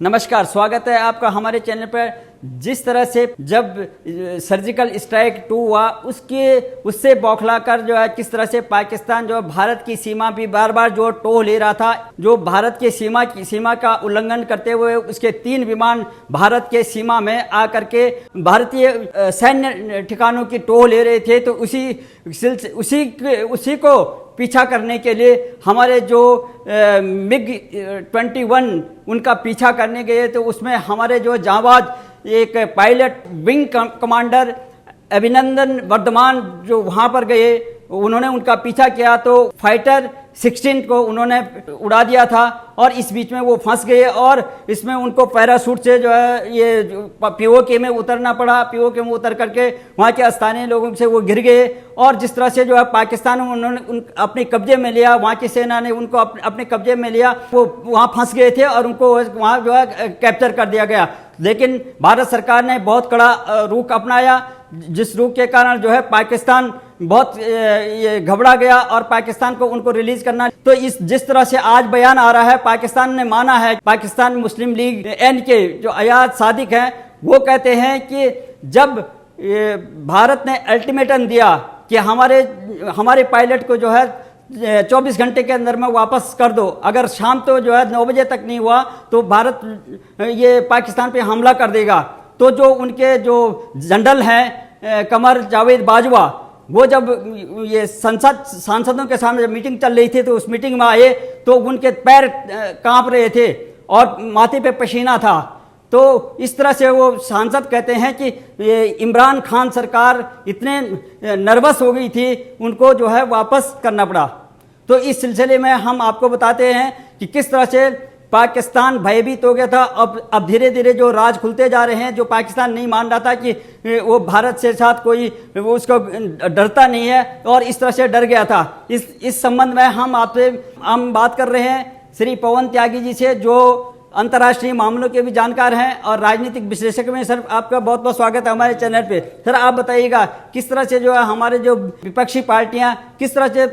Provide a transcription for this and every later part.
नमस्कार, स्वागत है आपका हमारे चैनल पर। जिस तरह से जब सर्जिकल स्ट्राइक 2 हुआ उससे बौखलाकर जो है किस तरह से पाकिस्तान जो भारत की सीमा भी बार बार जो टोह ले रहा था, जो भारत की सीमा का उल्लंघन करते हुए उसके 3 विमान भारत के सीमा में आकर के भारतीय सैन्य ठिकानों की टोह ले रहे थे। तो उसी को पीछा करने के लिए हमारे जो MiG-21 उनका पीछा करने गए, तो उसमें हमारे जो जांबाज एक pilot wing commander Abhinandan Varthaman जो वहाँ पर गए, उन्होंने उनका पीछा किया तो फाइटर 16 को उन्होंने उड़ा दिया था और इस बीच में वो फंस गए और इसमें उनको पैराशूट से जो है ये पीओके में उतरना पड़ा। पीओके में उतर करके वहाँ के स्थानीय लोगों से वो गिर गए और जिस तरह से जो है पाकिस्तान में उन्होंने अपने कब्जे में लिया, वहाँ की सेना ने उनको अपने कब्जे में लिया, वो वहाँ फंस गए थे और उनको वहाँ जो है कैप्चर कर दिया गया। लेकिन भारत सरकार ने बहुत कड़ा रुख अपनाया, जिस रुख के कारण जो है पाकिस्तान बहुत ये घबरा गया और पाकिस्तान को उनको रिलीज करना। तो जिस तरह से आज बयान आ रहा है, पाकिस्तान ने माना है, पाकिस्तान मुस्लिम लीग एन के जो अयाज सादिक हैं वो कहते हैं कि जब भारत ने अल्टीमेटम दिया कि हमारे पायलट को जो है 24 घंटे के अंदर में वापस कर दो, अगर शाम तो जो है 9 बजे तक नहीं हुआ तो भारत ये पाकिस्तान पे हमला कर देगा। तो जो उनके जो जनरल हैं कमर जावेद बाजवा, वो जब ये सांसदों के सामने जब मीटिंग चल रही थी तो उस मीटिंग में आए तो उनके पैर कांप रहे थे और माथे पे पसीना था। तो इस तरह से वो सांसद कहते हैं कि ये इमरान खान सरकार इतने नर्वस हो गई थी, उनको जो है वापस करना पड़ा। तो इस सिलसिले में हम आपको बताते हैं कि किस तरह से पाकिस्तान भयभीत हो गया था। अब धीरे धीरे जो राज खुलते जा रहे हैं, जो पाकिस्तान नहीं मान रहा था कि वो भारत से साथ कोई वो उसको डरता नहीं है और इस तरह से डर गया था। इस संबंध में हम बात कर रहे हैं श्री पवन त्यागी जी से, जो अंतर्राष्ट्रीय मामलों के भी जानकार हैं और राजनीतिक विश्लेषक में। सर, आपका बहुत बहुत स्वागत है हमारे चैनल पे। सर, आप बताइएगा किस तरह से जो है हमारे जो विपक्षी पार्टियां किस तरह से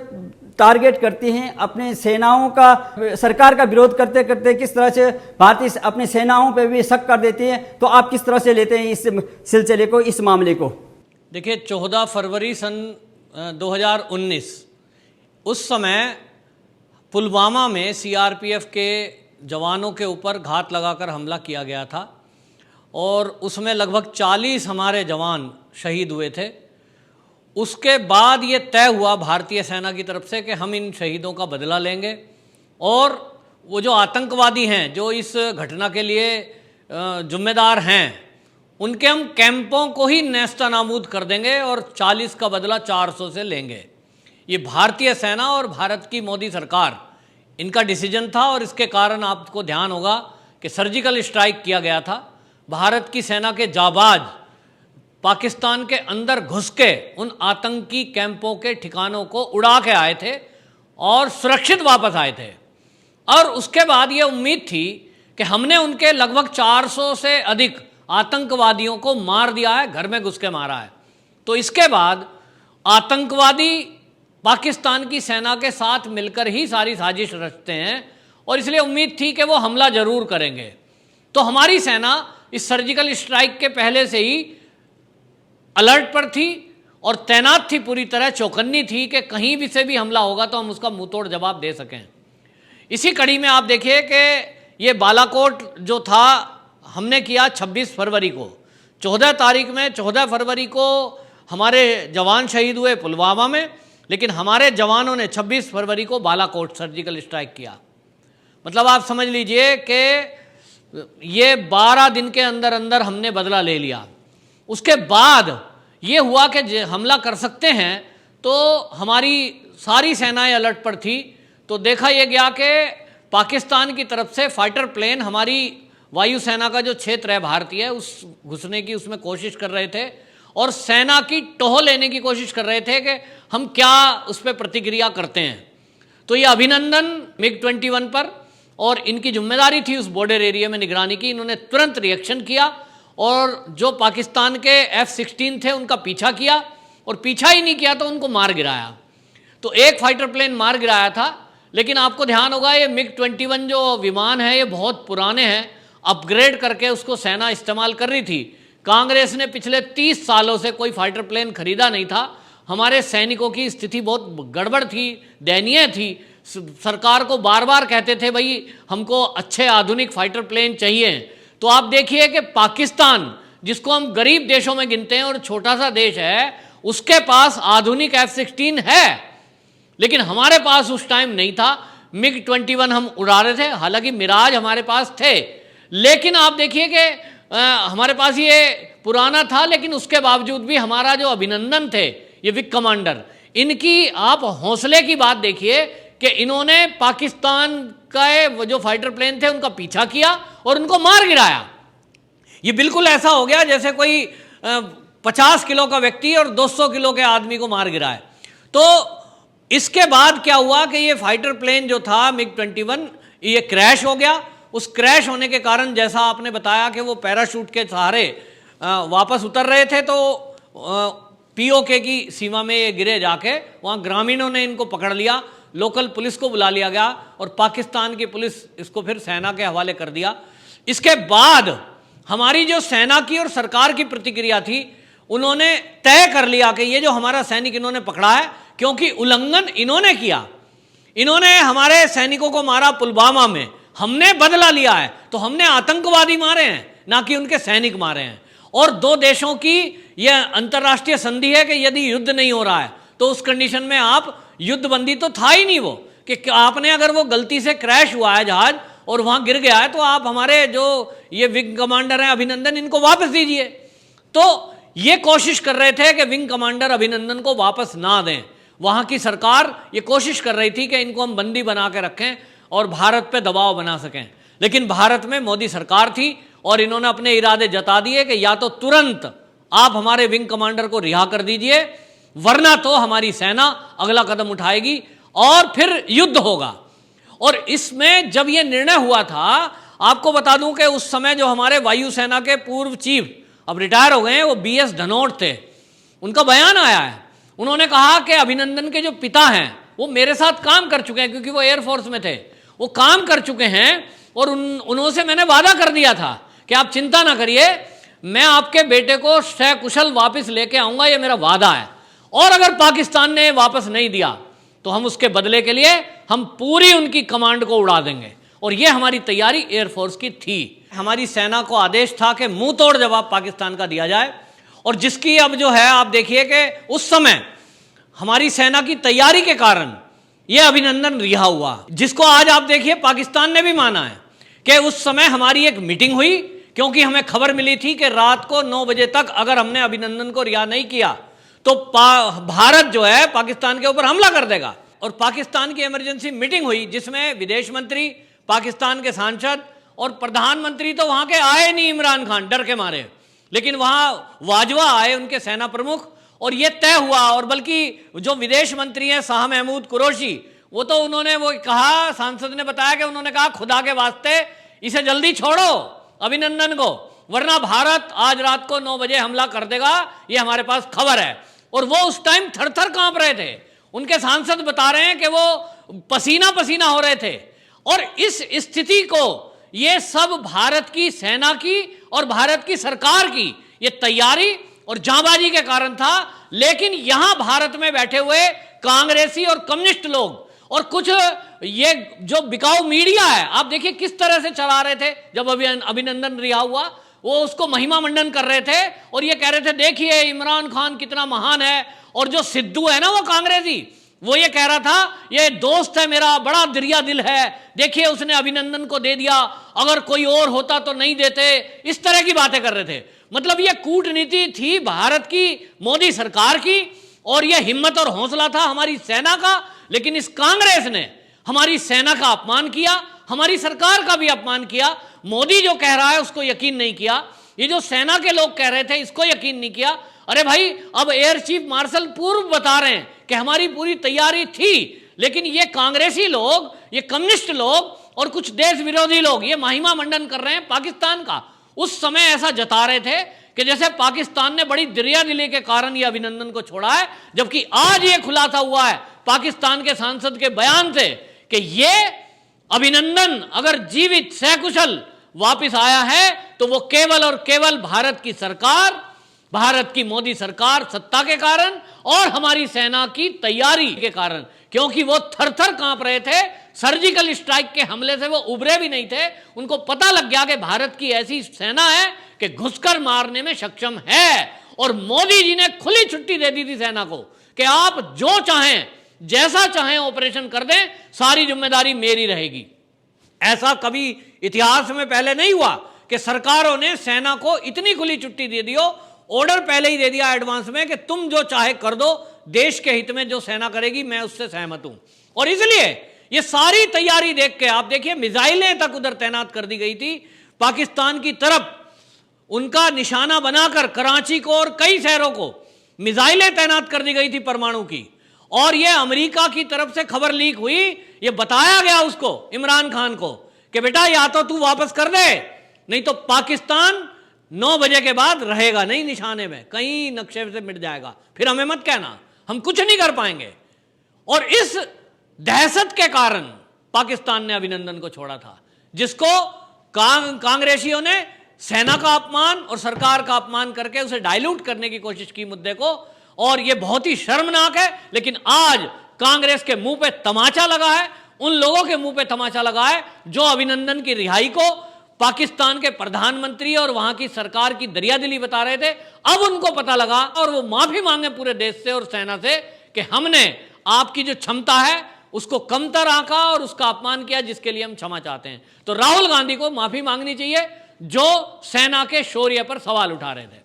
टारगेट करती हैं अपने सेनाओं का, सरकार का विरोध करते करते किस तरह से भारतीय अपनी सेनाओं पे भी शक कर देती हैं। तो आप किस तरह से लेते हैं इस सिलसिले को, इस मामले को? देखिए, 14 फरवरी सन 2019 उस समय पुलवामा में सीआरपीएफ के जवानों के ऊपर घात लगाकर हमला किया गया था और उसमें लगभग 40 हमारे जवान शहीद हुए थे। उसके बाद ये तय हुआ भारतीय सेना की तरफ से कि हम इन शहीदों का बदला लेंगे और वो जो आतंकवादी हैं जो इस घटना के लिए जिम्मेदार हैं, उनके हम कैंपों को ही नेस्तनाबूद कर देंगे और 40 का बदला 400 से लेंगे। ये भारतीय सेना और भारत की मोदी सरकार, इनका डिसीजन था और इसके कारण आपको ध्यान होगा कि सर्जिकल स्ट्राइक किया गया था। भारत की सेना के जाबाज पाकिस्तान के अंदर घुस के उन आतंकी कैंपों के ठिकानों को उड़ा के आए थे और सुरक्षित वापस आए थे। और उसके बाद ये उम्मीद थी कि हमने उनके लगभग 400 से अधिक आतंकवादियों को मार दिया है, घर में घुस के मारा है। तो इसके बाद आतंकवादी पाकिस्तान की सेना के साथ मिलकर ही सारी साजिश रचते हैं और इसलिए उम्मीद थी कि वो हमला जरूर करेंगे। तो हमारी सेना इस सर्जिकल स्ट्राइक के पहले से ही अलर्ट पर थी और तैनात थी, पूरी तरह चौकन्नी थी कि कहीं भी से भी हमला होगा तो हम उसका मुंहतोड़ जवाब दे सकें। इसी कड़ी में आप देखिए कि ये बालाकोट जो था हमने किया 26 फरवरी को। 14 फरवरी को हमारे जवान शहीद हुए पुलवामा में, लेकिन हमारे जवानों ने 26 फरवरी को बालाकोट सर्जिकल स्ट्राइक किया। मतलब आप समझ लीजिए कि ये 12 दिन के अंदर अंदर हमने बदला ले लिया। उसके बाद ये हुआ कि हमला कर सकते हैं, तो हमारी सारी सेनाएं अलर्ट पर थी। तो देखा यह गया कि पाकिस्तान की तरफ से फाइटर प्लेन हमारी वायुसेना का जो क्षेत्र है भारतीय, उस घुसने की उसमें कोशिश कर रहे थे और सेना की टोह लेने की कोशिश कर रहे थे कि हम क्या उस पर प्रतिक्रिया करते हैं। तो ये अभिनंदन MiG-21 पर, और इनकी जिम्मेदारी थी उस बॉर्डर एरिया में निगरानी की, इन्होंने तुरंत रिएक्शन किया और जो पाकिस्तान के F-16 थे उनका पीछा किया और पीछा ही नहीं किया तो उनको मार गिराया। तो एक फाइटर प्लेन मार गिराया था। लेकिन आपको ध्यान होगा ये MiG-21 जो विमान है ये बहुत पुराने हैं, अपग्रेड करके उसको सेना इस्तेमाल कर रही थी। कांग्रेस ने पिछले 30 सालों से कोई फाइटर प्लेन खरीदा नहीं था। हमारे सैनिकों की स्थिति बहुत गड़बड़ थी, दयनीय थी। सरकार को बार बार कहते थे भाई हमको अच्छे आधुनिक फाइटर प्लेन चाहिए। तो आप देखिए कि पाकिस्तान, जिसको हम गरीब देशों में गिनते हैं और छोटा सा देश है, उसके पास आधुनिक F-16 है, लेकिन हमारे पास उस टाइम नहीं था। MiG-21 हम उड़ा रहे थे, हालांकि मिराज हमारे पास थे, लेकिन आप देखिए कि हमारे पास ये पुराना था, लेकिन उसके बावजूद भी हमारा जो अभिनंदन थे, ये विंग कमांडर, इनकी आप हौसले की बात देखिए कि इन्होंने पाकिस्तान का जो फाइटर प्लेन थे उनका पीछा किया और उनको मार गिराया। ये बिल्कुल ऐसा हो गया जैसे कोई 50 किलो का व्यक्ति और 200 किलो के आदमी को मार गिराए। तो इसके बाद क्या हुआ कि ये फाइटर प्लेन जो था MiG-21, ये क्रैश हो गया। उस क्रैश होने के कारण, जैसा आपने बताया कि वो पैराशूट के सहारे वापस उतर रहे थे, तो POK की सीमा में ये गिरे जाके, वहाँ ग्रामीणों ने इनको पकड़ लिया, लोकल पुलिस को बुला लिया गया और पाकिस्तान की पुलिस इसको फिर सेना के हवाले कर दिया। इसके बाद हमारी जो सेना की और सरकार की प्रतिक्रिया थी, उन्होंने तय कर लिया कि ये जो हमारा सैनिक इन्होंने पकड़ा है, क्योंकि उल्लंघन इन्होंने किया, इन्होंने हमारे सैनिकों को मारा पुलवामा में, हमने बदला लिया है, तो हमने आतंकवादी मारे हैं, ना कि उनके सैनिक मारे हैं। और दो देशों की यह अंतर्राष्ट्रीय संधि है कि यदि युद्ध नहीं हो रहा है तो उस कंडीशन में आप, युद्धबंदी तो था ही नहीं वो, कि आपने अगर वो गलती से क्रैश हुआ है जहाज और वहां गिर गया है, तो आप हमारे जो ये विंग कमांडर हैं अभिनंदन, इनको वापस दीजिए। तो ये कोशिश कर रहे थे कि विंग कमांडर अभिनंदन को वापस ना दें। वहां की सरकार ये कोशिश कर रही थी कि इनको हम बंदी बना के रखें और भारत पे दबाव बना सकें, लेकिन भारत में मोदी सरकार थी और इन्होंने अपने इरादे जता दिए कि या तो तुरंत आप हमारे विंग कमांडर को रिहा कर दीजिए, वरना तो हमारी सेना अगला कदम उठाएगी और फिर युद्ध होगा। और इसमें जब यह निर्णय हुआ था, आपको बता दूं कि उस समय जो हमारे वायुसेना के पूर्व चीफ, अब रिटायर हो गए हैं, वो BS धनोट थे, उनका बयान आया है। उन्होंने कहा कि अभिनंदन के जो पिता हैं वो मेरे साथ काम कर चुके हैं, क्योंकि वो एयरफोर्स में थे, वो काम कर चुके हैं, और उन्होंने मैंने वादा कर दिया था कि आप चिंता ना करिए, मैं आपके बेटे को सकुशल वापस लेके आऊंगा, ये मेरा वादा है। और अगर पाकिस्तान ने वापस नहीं दिया तो हम उसके बदले के लिए हम पूरी उनकी कमांड को उड़ा देंगे। और ये हमारी तैयारी एयरफोर्स की थी। हमारी सेना को आदेश था कि मुंह तोड़ जवाब पाकिस्तान का दिया जाए, और जिसकी अब जो है आप देखिए कि उस समय हमारी सेना की तैयारी के कारण यह अभिनंदन रिहा हुआ, जिसको आज आप देखिए पाकिस्तान ने भी माना है कि उस समय हमारी एक मीटिंग हुई, क्योंकि हमें खबर मिली थी कि रात को 9 बजे तक अगर हमने अभिनंदन को रिहा नहीं किया तो भारत जो है पाकिस्तान के ऊपर हमला कर देगा। और पाकिस्तान की इमरजेंसी मीटिंग हुई, जिसमें विदेश मंत्री, पाकिस्तान के सांसद और प्रधानमंत्री तो वहां के आए नहीं, इमरान खान डर के मारे, लेकिन वहां वाजवा आए उनके सेना प्रमुख, और यह तय हुआ। और बल्कि जो विदेश मंत्री हैं शाह महमूद कुरैशी, वो तो उन्होंने वो कहा, सांसद ने बताया कि उन्होंने कहा खुदा के वास्ते इसे जल्दी छोड़ो अभिनंदन को, वरना भारत आज रात को 9 बजे हमला कर देगा, ये हमारे पास खबर है। और वो उस टाइम थर-थर कांप रहे थे, उनके सांसद बता रहे हैं कि वो पसीना पसीना हो रहे थे। और इस स्थिति को ये सब भारत की सेना की और भारत की सरकार की ये तैयारी और जांबाजी के कारण था। लेकिन यहां भारत में बैठे हुए कांग्रेसी और कम्युनिस्ट लोग और कुछ ये जो बिकाऊ मीडिया है, आप देखिए किस तरह से चला रहे थे। जब अभिनंदन रिहा हुआ, वो उसको महिमा मंडन कर रहे थे और ये कह रहे थे देखिए इमरान खान कितना महान है। और जो सिद्धू है ना वो कांग्रेसी, वो ये कह रहा था ये दोस्त है मेरा, बड़ा दरिया दिल है, देखिए उसने अभिनंदन को दे दिया, अगर कोई और होता तो नहीं देते, इस तरह की बातें कर रहे थे। मतलब ये कूटनीति थी भारत की मोदी सरकार की, और यह हिम्मत और हौसला था हमारी सेना का। लेकिन इस कांग्रेस ने हमारी सेना का अपमान किया, हमारी सरकार का भी अपमान किया। मोदी जो कह रहा है उसको यकीन नहीं किया, ये जो सेना के लोग कह रहे थे इसको यकीन नहीं किया। अरे भाई, अब एयर चीफ मार्शल पूर्व बता रहे हैं कि हमारी पूरी तैयारी थी, लेकिन ये कांग्रेसी लोग, ये कम्युनिस्ट लोग और कुछ देश विरोधी लोग ये महिमा मंडन कर रहे हैं पाकिस्तान का। उस समय ऐसा जता रहे थे कि जैसे पाकिस्तान ने बड़ी दरिया दिली के कारण ये अभिनंदन को छोड़ा है, जबकि आज ये खुलासा हुआ है पाकिस्तान के सांसद के बयान से कि ये अभिनंदन अगर जीवित सकुशल वापस आया है तो वो केवल और केवल भारत की सरकार, भारत की मोदी सरकार सत्ता के कारण और हमारी सेना की तैयारी के कारण, क्योंकि वो थर-थर कांप रहे थे। सर्जिकल स्ट्राइक के हमले से वो उबरे भी नहीं थे। उनको पता लग गया कि भारत की ऐसी सेना है कि घुसकर मारने में सक्षम है। और मोदी जी ने खुली छुट्टी दे दी थी सेना को कि आप जो चाहें, जैसा चाहें ऑपरेशन कर दें, सारी जिम्मेदारी मेरी रहेगी। ऐसा कभी इतिहास में पहले नहीं हुआ कि सरकारों ने सेना को इतनी खुली छुट्टी दे दी हो। ऑर्डर पहले ही दे दिया एडवांस में कि तुम जो चाहे कर दो, देश के हित में जो सेना करेगी मैं उससे सहमत हूं। और इसलिए ये सारी तैयारी देख के आप देखिए, मिसाइलें तक उधर तैनात कर दी गई थी पाकिस्तान की तरफ। उनका निशाना बनाकर कराची को और कई शहरों को मिसाइलें तैनात कर दी गई थी परमाणु की। और ये अमेरिका की तरफ से खबर लीक हुई, ये बताया गया उसको, इमरान खान को, कि बेटा या तो तू वापस कर दे, नहीं तो पाकिस्तान 9 बजे के बाद रहेगा नहीं निशाने में, कहीं नक्शे से मिट जाएगा, फिर हमें मत कहना, हम कुछ नहीं कर पाएंगे। और इस दहशत के कारण पाकिस्तान ने अभिनंदन को छोड़ा था, जिसको कांग्रेसियों ने सेना का अपमान और सरकार का अपमान करके उसे डाइल्यूट करने की कोशिश की मुद्दे को। और यह बहुत ही शर्मनाक है। लेकिन आज कांग्रेस के मुंह पे तमाचा लगा है, उन लोगों के मुंह पे तमाचा लगा है जो अभिनंदन की रिहाई को पाकिस्तान के प्रधानमंत्री और वहां की सरकार की दरियादिली बता रहे थे। अब उनको पता लगा और वो माफी मांगे पूरे देश से और सेना से कि हमने आपकी जो क्षमता है उसको कमतर आंका और उसका अपमान किया, जिसके लिए हम क्षमा चाहते हैं। तो राहुल गांधी को माफी मांगनी चाहिए जो सेना के शौर्य पर सवाल उठा रहे थे।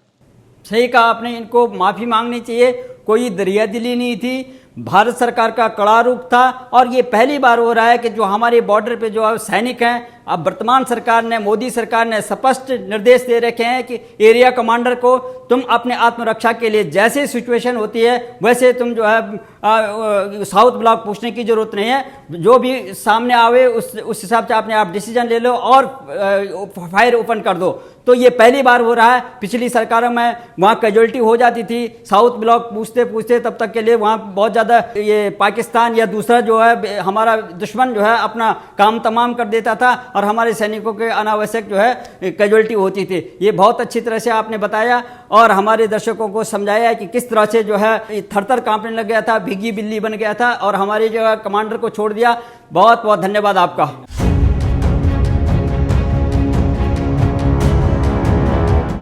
सही कहा आपने, इनको माफ़ी मांगनी चाहिए। कोई दरियादिली नहीं थी, भारत सरकार का कड़ा रुख था। और ये पहली बार हो रहा है कि जो हमारे बॉर्डर पे जो सैनिक हैं, अब वर्तमान सरकार ने, मोदी सरकार ने स्पष्ट निर्देश दे रखे हैं कि एरिया कमांडर को तुम अपने आत्मरक्षा के लिए जैसे सिचुएशन होती है वैसे तुम जो है साउथ ब्लॉक पूछने की जरूरत नहीं है, जो भी सामने आवे उस हिसाब से अपने आप डिसीजन ले लो और फायर ओपन कर दो। तो ये पहली बार हो रहा है। पिछली सरकारों में वहाँ कैजुअल्टी हो जाती थी, साउथ ब्लॉक पूछते पूछते तब तक के लिए वहाँ बहुत ज़्यादा ये पाकिस्तान या दूसरा जो है हमारा दुश्मन जो है अपना काम तमाम कर देता था और हमारे सैनिकों के अनावश्यक जो है कैजुअल्टी होती थी। ये बहुत अच्छी तरह से आपने बताया और हमारे दर्शकों को समझाया कि किस तरह से जो है थर-थर कांपने लग गया था, भीगी बिल्ली बन गया था और हमारे जो है कमांडर को छोड़ दिया। बहुत बहुत धन्यवाद आपका।